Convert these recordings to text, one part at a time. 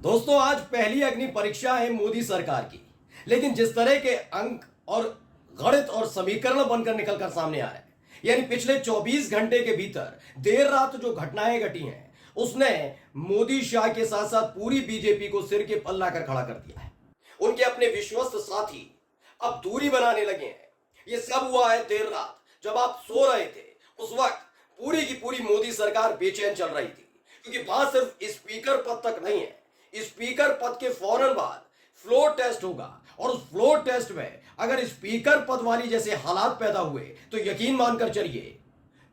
दोस्तों, आज पहली अग्नि परीक्षा है मोदी सरकार की। लेकिन जिस तरह के अंक और गणित और समीकरण बनकर निकलकर सामने आ रहे हैं, यानी पिछले 24 घंटे के भीतर देर रात जो घटनाएं घटी हैं, उसने मोदी शाह के साथ साथ पूरी बीजेपी को सिर के पल्ला कर खड़ा कर दिया है। उनके अपने विश्वस्त साथी अब दूरी बनाने लगे हैं। ये सब हुआ है देर रात, जब आप सो रहे थे। उस वक्त पूरी की पूरी मोदी सरकार बेचैन चल रही थी, क्योंकि बात सिर्फ स्पीकर पद तक नहीं है। स्पीकर पद के फौरन बाद फ्लोर टेस्ट होगा, और उस फ्लोर टेस्ट में अगर स्पीकर पद वाली जैसे हालात पैदा हुए तो यकीन मानकर चलिए,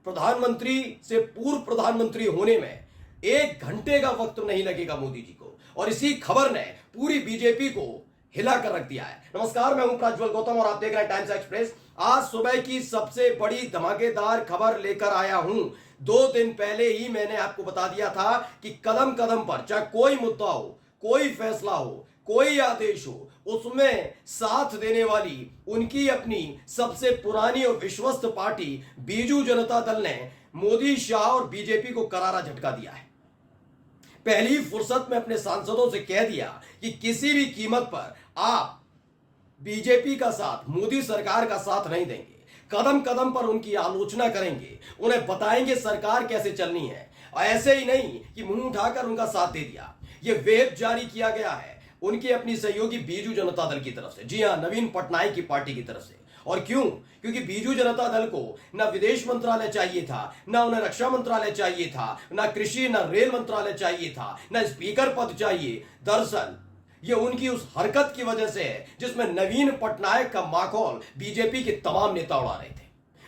प्रधानमंत्री से पूर्व प्रधानमंत्री होने में 1 घंटे का वक्त नहीं लगेगा मोदी जी को। और इसी खबर ने पूरी बीजेपी को हिला कर रख दिया है। नमस्कार, मैं हूं प्रज्वल गौतम और आप देख रहे हैं टाइम्स एक्सप्रेस। आज सुबह की सबसे बड़ी धमाकेदार खबर लेकर आया हूं। 2 दिन पहले ही मैंने आपको बता दिया था कि कदम कदम पर चाहे कोई मुद्दा हो, कोई फैसला हो, कोई आदेश हो, उसमें साथ देने वाली उनकी अपनी सबसे पुरानी और विश्वस्त पार्टी बीजू जनता दल ने मोदी, शाह और बीजेपी को करारा झटका दिया है। पहली फुर्सत में अपने सांसदों से कह दिया कि किसी भी कीमत पर आप बीजेपी का साथ, मोदी सरकार का साथ नहीं देंगे। कदम कदम पर उनकी आलोचना करेंगे, उन्हें बताएंगे सरकार कैसे चलनी है। और ऐसे ही नहीं कि मुंह उठाकर उनका साथ दे दिया। यह वेब जारी किया गया है उनकी अपनी सहयोगी बीजू जनता दल की तरफ से। जी हां, नवीन पटनायक की पार्टी की तरफ से। और क्यों? क्योंकि बीजू जनता दल को ना विदेश मंत्रालय चाहिए था, ना उन्हें रक्षा मंत्रालय चाहिए था, ना कृषि, ना रेल मंत्रालय चाहिए था, ना स्पीकर पद चाहिए। दरअसल ये उनकी उस हरकत की वजह से है जिसमें नवीन पटनायक का माखौल बीजेपी के तमाम नेता उड़ा रहे थे।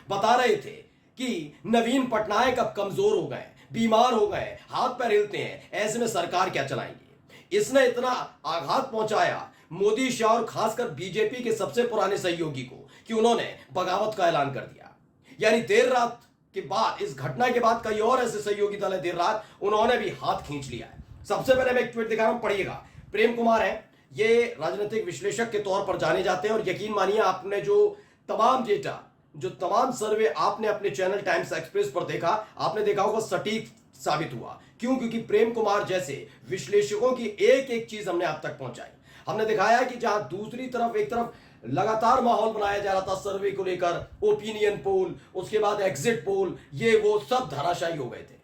बता रहे थे कि नवीन पटनायक अब कमजोर हो गए, बीमार हो गए, हाथ पैर हिलते हैं, ऐसे में सरकार क्या चलाएंगे। इसने इतना आघात पहुंचाया मोदी, शाह और खासकर बीजेपी के सबसे पुराने सहयोगी को कि उन्होंने बगावत का ऐलान कर दिया। यानी देर रात के बाद, इस घटना के बाद कई और ऐसे सहयोगी दल है, देर रात उन्होंने भी हाथ खींच लिया है। सबसे पहले मैं एक ट्वीट दिखा रहा हूं, पढ़िएगा। प्रेम कुमार है, ये राजनीतिक विश्लेषक के तौर पर जाने जाते हैं। और यकीन मानिए, आपने जो तमाम डेटा, जो तमाम सर्वे आपने अपने चैनल टाइम्स एक्सप्रेस पर देखा, आपने देखा होगा सटीक साबित हुआ। क्यों? क्योंकि प्रेम कुमार जैसे विश्लेषकों की एक एक चीज हमने आप तक पहुंचाई। हमने दिखाया कि जहां दूसरी तरफ, एक तरफ लगातार माहौल बनाया जा रहा था सर्वे को लेकर, ओपिनियन पोल, उसके बाद एग्जिट पोल, ये वो सब धराशायी हो गए थे,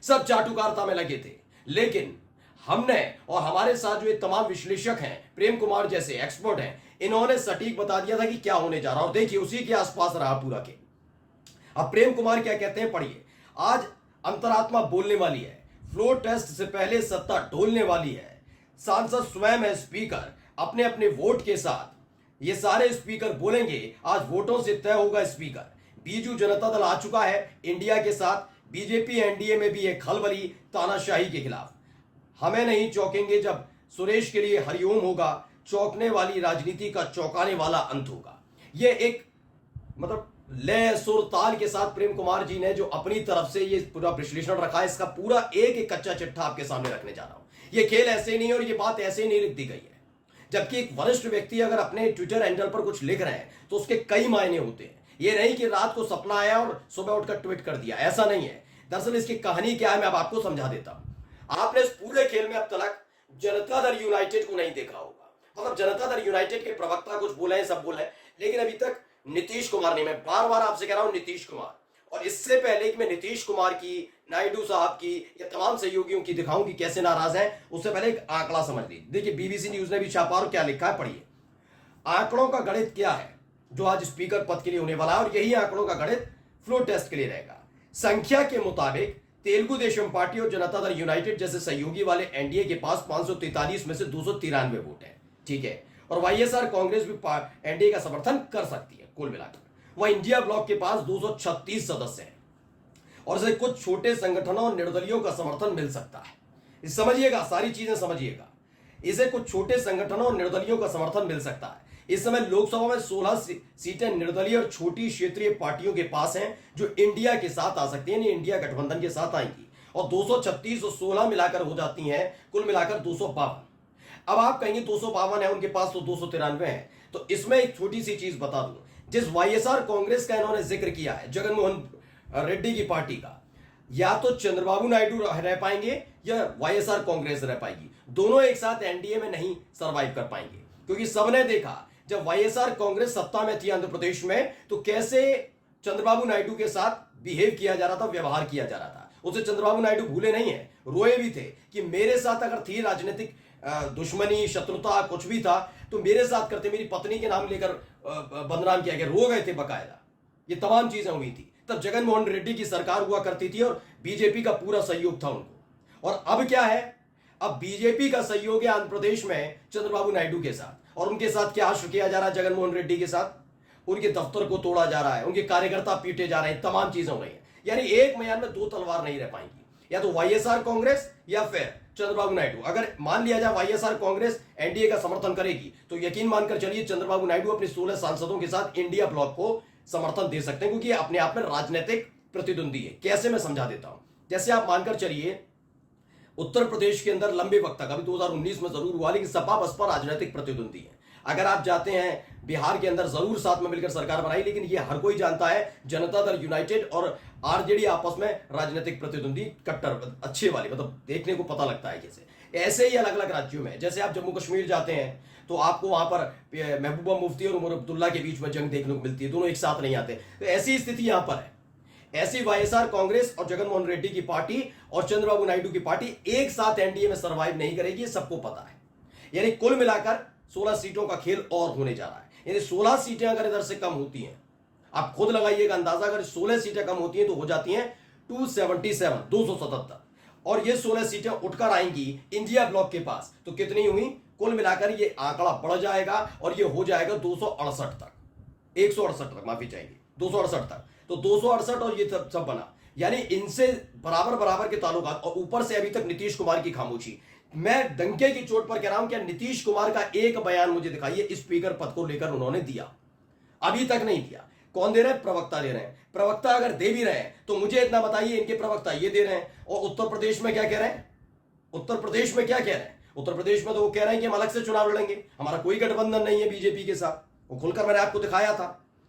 सब चाटुकारिता में लगे थे। लेकिन हमने और हमारे साथ जो ये तमाम विश्लेषक हैं, प्रेम कुमार जैसे एक्सपर्ट हैं, इन्होंने सटीक बता दिया था कि क्या होने जा रहा है। और देखिए, उसी के आसपास रहा पूरा के। अब प्रेम कुमार क्या कहते हैं, पढ़िए। आज अंतरात्मा बोलने वाली है, फ्लोर टेस्ट से पहले सत्ता ढोलने वाली है। सांसद स्वयं है स्पीकर, अपने अपने वोट के साथ ये सारे स्पीकर बोलेंगे। आज वोटों से तय होगा स्पीकर। बीजू जनता दल आ चुका है इंडिया के साथ। बीजेपी एनडीए में भी एक खलबली तानाशाही के खिलाफ। हमें नहीं चौंकेंगे जब सुरेश के लिए हरिओम होगा। चौंकने वाली राजनीति का चौंकाने वाला अंत होगा। यह एक मतलब लय, सुर, ताल के साथ प्रेम कुमार जी ने जो अपनी तरफ से ये पूरा विश्लेषण रखा है, इसका पूरा एक एक कच्चा चिट्ठा आपके सामने रखने जा रहा हूं। ये खेल ऐसे नहीं है और ये बात ऐसे ही नहीं लिख दी गई है। जबकि एक वरिष्ठ व्यक्ति अगर अपने ट्विटर हैंडल पर कुछ लिख रहे हैं तो उसके कई मायने होते हैं। ये नहीं कि रात को सपना आया और सुबह उठकर ट्वीट कर दिया, ऐसा नहीं है। दरअसल इसकी कहानी क्या है, मैं अब आपको समझा देता हूं। आपने इस पूरे खेल में अब तक जनता दल यूनाइटेड को नहीं देखा होगा। मतलब जनता दल यूनाइटेड के प्रवक्ता कुछ बोले हैं, सब बोले हैं, लेकिन अभी तक नीतीश कुमार नहीं। मैं बार बार आपसे कह रहा हूं नीतीश कुमार। और इससे पहले कि मैं नीतीश कुमार की, नायडू साहब की या तमाम सहयोगियों की दिखाऊं कि कैसे नाराज हैं, उससे पहले एक आंकड़ा समझ लीजिए। देखिए, बीबीसी न्यूज ने भी छापा और क्या लिखा है, पढ़िए। आंकड़ों का गणित क्या है जो आज स्पीकर पद के लिए होने वाला है, और यही आंकड़ों का गणित फ्लोर टेस्ट के लिए रहेगा। संख्या के मुताबिक तेलुगु देशम पार्टी और जनता दल यूनाइटेड जैसे सहयोगी वाले एनडीए के पास 543 में से 293 वोट है, ठीक है। और वाईएसआर कांग्रेस भी एनडीए का समर्थन कर सकती है कुल मिलाकर। वह इंडिया ब्लॉक के पास 236 सदस्य हैं और इसे कुछ छोटे संगठनों और निर्दलियों का समर्थन मिल सकता है। समझिएगा, सारी चीजें समझिएगा। इसे कुछ छोटे संगठनों और निर्दलियों का समर्थन मिल सकता है। इस समय लोकसभा में 16 सीटें निर्दलीय और छोटी क्षेत्रीय पार्टियों के पास हैं जो इंडिया के साथ आ सकती हैं, इंडिया गठबंधन के साथ आएंगी। और 236 और 16 मिलाकर हो जाती हैं कुल मिलाकर 252। अब आप कहेंगे 252 है उनके पास तो 293 है। तो इसमें एक छोटी सी चीज बता दूं, जिस वाईएसआर कांग्रेस का इन्होंने जिक्र किया है, जगनमोहन रेड्डी की पार्टी का, या तो चंद्रबाबू नायडू रह पाएंगे या वाईएसआर कांग्रेस रह पाएगी। दोनों एक साथ एनडीए में नहीं सरवाइव कर पाएंगे, क्योंकि सबने देखा जब वाईएसआर कांग्रेस सत्ता में थी आंध्र प्रदेश में तो कैसे चंद्रबाबू नायडू के साथ बिहेव किया जा रहा था, व्यवहार किया जा रहा था। उसे चंद्रबाबू नायडू भूले नहीं है, रोए भी थे कि मेरे साथ अगर थी राजनीतिक दुश्मनी, शत्रुता, कुछ भी था तो मेरे साथ करते, मेरी पत्नी के नाम लेकर बदनाम किया गया, रो गए थे बकायदा। ये तमाम चीजें हुई थी। तब जगनमोहन रेड्डी की सरकार हुआ करती थी और बीजेपी का पूरा सहयोग था उनको। और अब क्या है, अब बीजेपी का सहयोग है आंध्र प्रदेश में चंद्रबाबू नायडू के साथ। और उनके साथ क्या किया जा रहा है जगनमोहन रेड्डी के साथ, उनके दफ्तर को तोड़ा जा रहा है, उनके कार्यकर्ता पीटे जा रहे हैं, तमाम चीजें हो रही हैं। यानी एक म्यान में दो तलवार नहीं रह पाएंगी, या तो वाईएसआर कांग्रेस या फिर चंद्रबाबू नायडू। अगर मान लिया जाए वाईएसआर कांग्रेस एनडीए का समर्थन करेगी तो यकीन मानकर चलिए चंद्रबाबू नायडू अपने 16 सांसदों के साथ इंडिया ब्लॉक को समर्थन दे सकते हैं, क्योंकि ये अपने आप में राजनीतिक प्रतिद्वंदी है। कैसे, मैं समझा देता हूं। जैसे आप मानकर चलिए उत्तर प्रदेश के अंदर लंबे वक्त तक, अभी 2019 में जरूर हुआ, लेकिन सपा बसपा राजनीतिक प्रतिद्वंदी है। अगर आप जाते हैं बिहार के अंदर, जरूर साथ में मिलकर सरकार बनाई, लेकिन ये हर कोई जानता है जनता दल यूनाइटेड और आरजेडी आपस में राजनीतिक प्रतिद्वंदी, कट्टर अच्छे वाले, मतलब देखने को पता लगता है कैसे। ऐसे ही अलग अलग राज्यों में, जैसे आप जम्मू कश्मीर जाते हैं तो आपको वहां पर महबूबा मुफ्ती और उमर अब्दुल्ला के बीच में जंग देखने को मिलती है, दोनों एक साथ नहीं आते। तो ऐसी स्थिति यहां पर है। ऐसी वाईएसआर कांग्रेस और जगनमोहन रेड्डी की पार्टी और चंद्रबाबू नायडू की पार्टी एक साथ एनडीए में सर्वाइव नहीं करेगी, सबको पता है। यानी कुल मिलाकर 16 सीटों का खेल और होने जा रहा है। यानी 16 सीटें अगर इधर से कम होती हैं, आप खुद लगाइएगा अंदाजा, अगर 16 सीटें कम होती हैं तो हो जाती हैं 277, और ये 16 सीटें उठकर आएंगी इंडिया ब्लॉक के पास, तो कितनी हुई? कुल मिलाकर ये आंकड़ा बढ़ जाएगा और ये हो जाएगा 268 तक, 168 तक, माफी चाहिए, 268 तक। तो 268 और ये सब बना, यानी इनसे बराबर बराबर के ताल्लुकात। और ऊपर से अभी तक नीतीश कुमार की खामोशी। मैं डंके की चोट पर कह रहा हूं, क्या नीतीश कुमार का एक बयान मुझे दिखाइए स्पीकर पद को लेकर उन्होंने दिया? अभी तक नहीं दिया। कौन दे रहे हैं? प्रवक्ता दे रहे हैं। प्रवक्ता अगर दे भी रहे हैं तो मुझे इतना बताइए, इनके प्रवक्ता ये दे रहे हैं। और उत्तर प्रदेश में क्या कह रहे हैं? उत्तर प्रदेश में क्या कह रहे हैं? उत्तर प्रदेश में तो वो कह रहे हैं कि हम अलग से चुनाव लड़ेंगे, हमारा कोई गठबंधन नहीं है बीजेपी के साथ। वो खुलकर मैंने आपको दिखाया था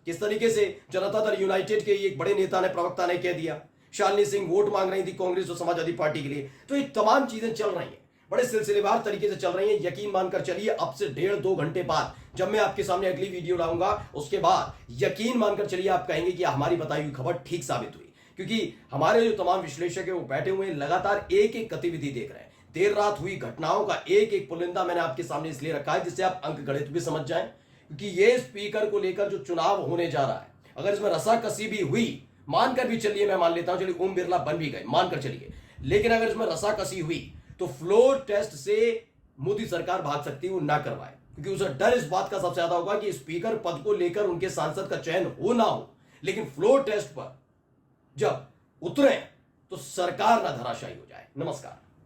किस तरीके से जनता दल यूनाइटेड के एक बड़े नेता ने, प्रवक्ता ने कह दिया। शालिनी सिंह वोट मांग रही थी कांग्रेस और समाजवादी पार्टी के लिए। तो ये तमाम चीजें चल रही हैं, बड़े सिलसिलेवार तरीके से चल रही हैं। यकीन मानकर चलिए अब से 1.5-2 घंटे बाद जब मैं आपके सामने अगली वीडियो लाऊंगा, उसके बाद यकीन मानकर चलिए आप कहेंगे कि हमारी बताई हुई खबर ठीक साबित हुई, क्योंकि हमारे जो तमाम विश्लेषक है वो बैठे हुए हैं, लगातार एक एक गतिविधि देख रहे हैं। देर रात हुई घटनाओं का एक एक पुलिंदा मैंने आपके सामने इसलिए रखा है जिससे आप अंक गणित भी समझ जाएं, क्योंकि ये स्पीकर को लेकर जो चुनाव होने जा रहा है, अगर इसमें रसाकसी भी हुई, मानकर भी चलिए, मैं मान लेता हूं, चलिए ओम बिरला बन भी गए, मानकर चलिए, लेकिन अगर इसमें रसाकसी हुई तो फ्लोर टेस्ट से मोदी सरकार भाग सकती है, वो ना करवाए, क्योंकि उसे डर इस बात का सबसे ज्यादा होगा कि स्पीकर पद को लेकर उनके सांसद का चयन हो ना हो, लेकिन फ्लोर टेस्ट पर जब उतरे तो सरकार ना धराशायी हो जाए। नमस्कार।